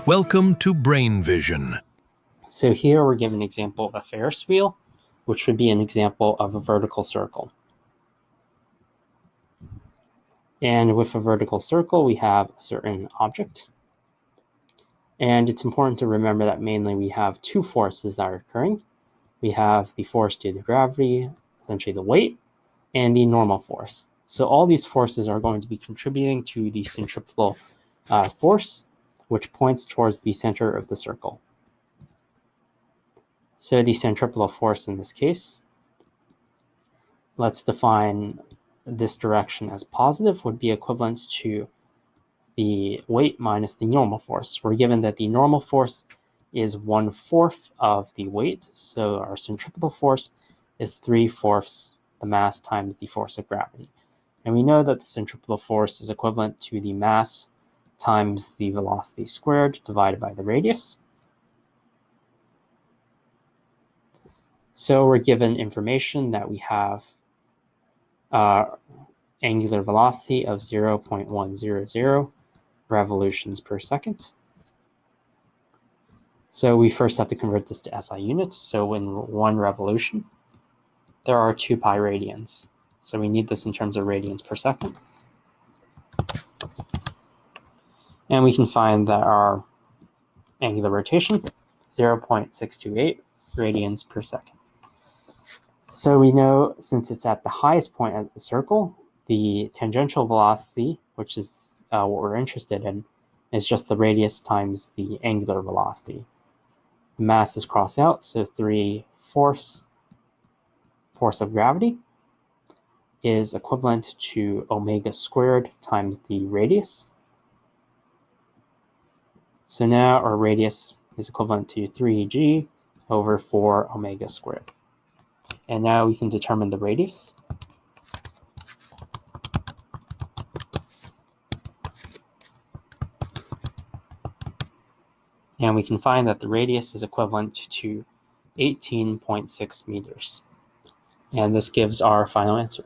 Welcome to Brain Vision. So here we're given an example of a Ferris wheel, which would be an example of a vertical circle. And with a vertical circle, we have a certain object. And it's important to remember that mainly we have two forces that are occurring. We have the force due to gravity, essentially the weight, and the normal force. So all these forces are going to be contributing to the centripetal force, which points towards the center of the circle. So the centripetal force in this case, let's define this direction as positive, would be equivalent to the weight minus the normal force. We're given that the normal force is 1/4 of the weight, so our centripetal force is 3/4 the mass times the force of gravity. And we know that the centripetal force is equivalent to the mass times the velocity squared divided by the radius. So we're given information that we have angular velocity of 0.100 revolutions per second. So we first have to convert this to SI units. So in 1 revolution, there are 2 pi radians. So we need this in terms of radians per second. And we can find that our angular rotation, 0.628 radians per second. So we know, since it's at the highest point of the circle, the tangential velocity, which is what we're interested in, is just the radius times the angular velocity. The masses cross out, so 3/4 force of gravity is equivalent to omega squared times the radius. So now our radius is equivalent to 3g over 4 omega squared. And now we can determine the radius. And we can find that the radius is equivalent to 18.6 meters. And this gives our final answer.